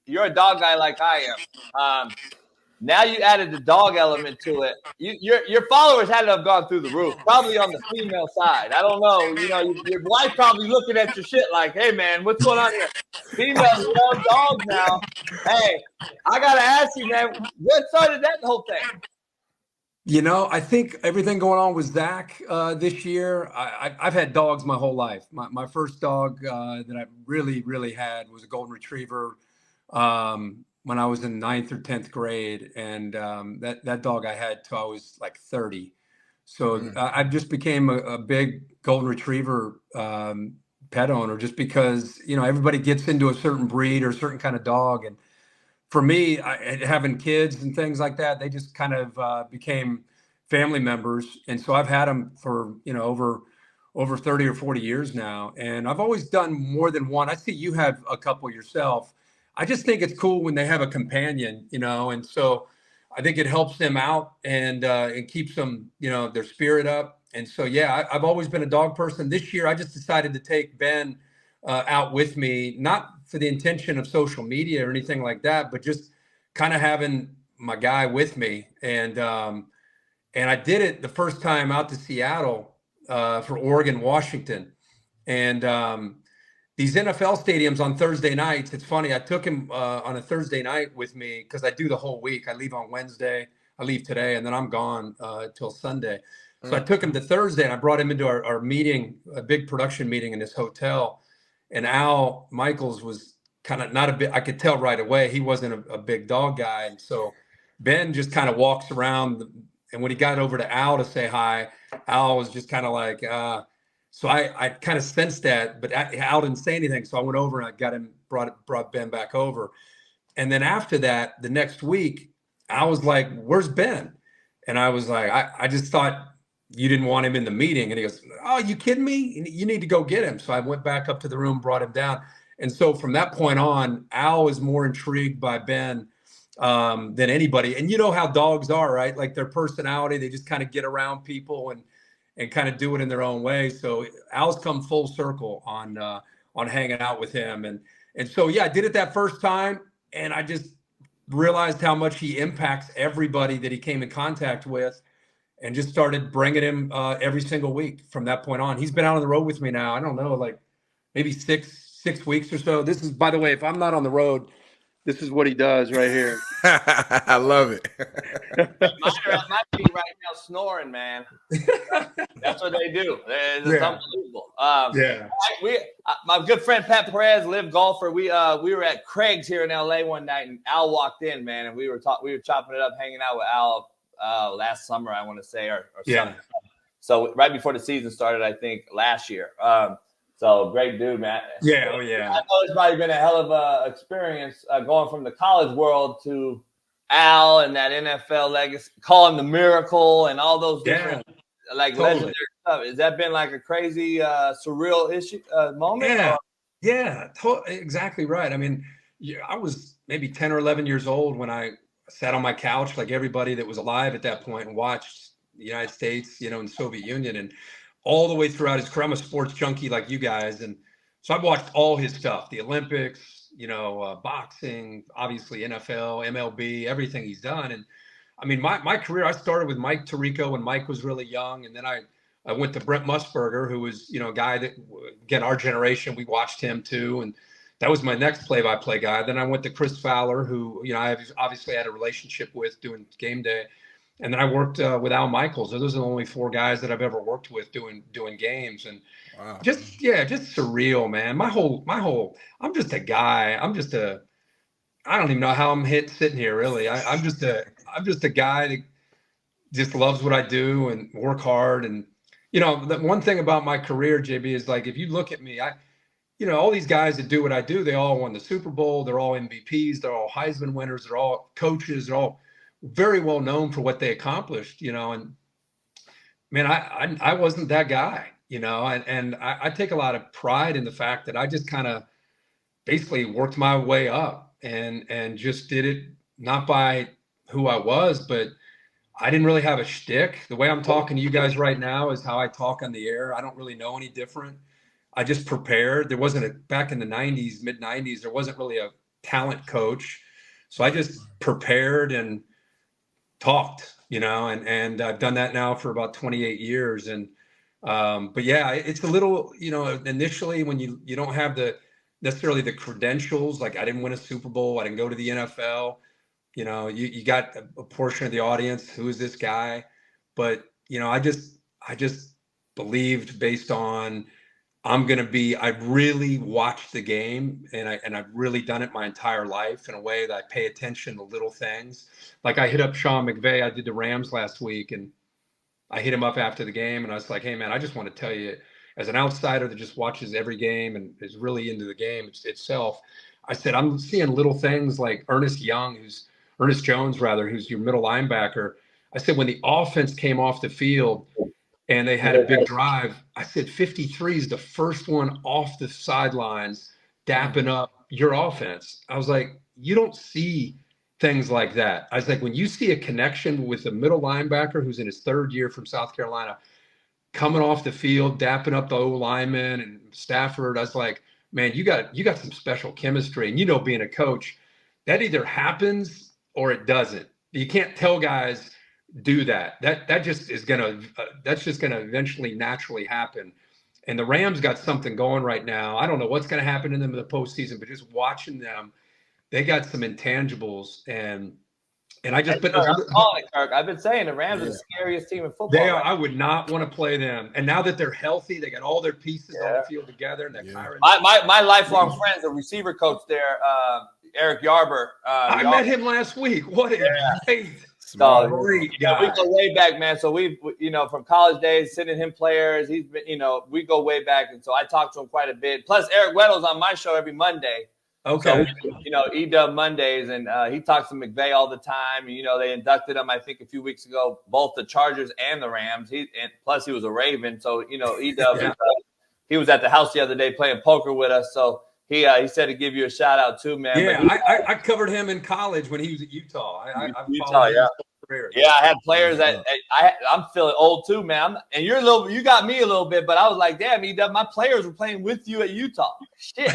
you're a dog guy like I am. Now you added the dog element to it. Your followers had to have gone through the roof, probably on the female side. I don't know. Your wife probably looking at your shit like, hey, man, what's going on here? Females love dogs now. Hey, I got to ask you, man, what started that whole thing? I think everything going on with Zach this year. I've had dogs my whole life. My first dog that I really, really had was a golden retriever. When I was in 9th or 10th grade, and that dog I had till I was like 30. So I just became a big golden retriever pet owner, just because everybody gets into a certain breed or a certain kind of dog, and for me, having kids and things like that, they just kind of became family members, and so I've had them for over 30 or 40 years now, and I've always done more than one. I see you have a couple yourself. I just think it's cool when they have a companion, and so I think it helps them out and it keeps them, their spirit up. And so, yeah, I've always been a dog person. This year, I just decided to take Ben out with me, not for the intention of social media or anything like that, but just kind of having my guy with me. And I did it the first time out to Seattle for Oregon, Washington. And these NFL stadiums on Thursday nights, it's funny, I took him on a Thursday night with me because I do the whole week. I leave on Wednesday, I leave today, and then I'm gone till Sunday. So I took him to Thursday, and I brought him into our meeting, a big production meeting in this hotel. And Al Michaels was kind of not a bit, I could tell right away, he wasn't a big dog guy. And so Ben just kind of walks around, and when he got over to Al to say hi, Al was just kind of like, so I kind of sensed that, but Al didn't say anything. So I went over and I got him, brought Ben back over. And then after that, the next week, I was like, where's Ben? And I was like, I just thought you didn't want him in the meeting. And he goes, oh, you kidding me? You need to go get him. So I went back up to the room, brought him down. And so from that point on, Al was more intrigued by Ben than anybody. And you know how dogs are, right? Like their personality, they just kind of get around people and kind of do it in their own way. So Al's come full circle on hanging out with him. And so, yeah, I did it that first time. And I just realized how much he impacts everybody that he came in contact with, and just started bringing him every single week from that point on. He's been out on the road with me now, I don't know, like maybe six weeks or so. This is, by the way, if I'm not on the road, this is what he does right here. I love it. Mine are at my feet right now snoring, man. That's what they do. It's unbelievable. My good friend Pat Perez, live golfer. We were at Craig's here in LA one night, and Al walked in, man, and we were chopping it up, hanging out with Al last summer, I want to say, or something. So right before the season started, I think last year. So great dude, man. Yeah, oh yeah. I know it's probably been a hell of a experience going from the college world to Al and that NFL legacy, call him the Miracle and all those different legendary stuff. Has that been like a crazy surreal moment? Yeah, exactly right. I mean, I was maybe 10 or 11 years old when I sat on my couch like everybody that was alive at that point and watched the United States, and Soviet Union, and all the way throughout his career. I'm a sports junkie like you guys. And so I've watched all his stuff, the Olympics, boxing, obviously NFL, MLB, everything he's done. And I mean, my career, I started with Mike Tirico when Mike was really young. And then I went to Brent Musburger, who was, a guy that, again, our generation, we watched him too. And that was my next play-by-play guy. Then I went to Chris Fowler, who, I obviously had a relationship with doing game day. And then I worked with Al Michaels. Those are the only 4 guys that I've ever worked with doing games. And wow. just surreal, man. My whole, I'm just a guy. I don't even know how I'm sitting here, really. I'm just a guy that just loves what I do and work hard. And, the one thing about my career, JB, is like, if you look at me, all these guys that do what I do, they all won the Super Bowl. They're all MVPs. They're all Heisman winners. They're all coaches. They're all very well known for what they accomplished, and man, I wasn't that guy, and I take a lot of pride in the fact that I just kind of basically worked my way up and just did it not by who I was, but I didn't really have a shtick. The way I'm talking to you guys right now is how I talk on the air. I don't really know any different. I just prepared. There wasn't back in the 90s, mid 90s, there wasn't really a talent coach. So I just prepared and talked, and I've done that now for about 28 years. And, but yeah, it's a little, initially when you don't have necessarily the credentials, like I didn't win a Super Bowl, I didn't go to the NFL, you got a portion of the audience, who is this guy? But, I just believed based on, I've really watched the game, and I've really done it my entire life in a way that I pay attention to little things. Like I hit up Sean McVay. I did the Rams last week, and I hit him up after the game, and I was like, hey man, I just want to tell you, as an outsider that just watches every game and is really into the game itself, I said, I'm seeing little things like Ernest Jones, who's your middle linebacker. I said, when the offense came off the field and they had a big drive, I said 53 is the first one off the sidelines, dapping up your offense. I was like, you don't see things like that. I was like, when you see a connection with a middle linebacker who's in his third year from South Carolina, coming off the field, dapping up the O lineman and Stafford, I was like, man, you got some special chemistry. And being a coach, that either happens or it doesn't. You can't tell guys do that. That just is that's just gonna eventually naturally happen. And the Rams got something going right now. I don't know what's gonna happen to them in the postseason, but just watching them, they got some intangibles, and I just I'm calling it, Kirk. I've been saying the Rams are the scariest team in football. They are. I would not want to play them. And now that they're healthy, they got all their pieces on the field together. And my lifelong friend, the receiver coach there, Eric Yarber. I met him last week. What a great guy. We go way back, man. So we from college days, sending him players. He's been, we go way back, and so I talk to him quite a bit. Plus, Eric Weddle's on my show every Monday. Okay. So, E-Dub Mondays, and he talks to McVay all the time. They inducted him, I think, a few weeks ago, both the Chargers and the Rams. Plus he was a Raven. So, E-Dub, he was at the house the other day playing poker with us. So he said to give you a shout out too, man. Yeah, I covered him in college when he was at Utah. Utah, yeah. Yeah, I had players that I'm feeling old too, man. And you got me a little bit, but I was like, damn, E-Dub, my players were playing with you at Utah. Shit.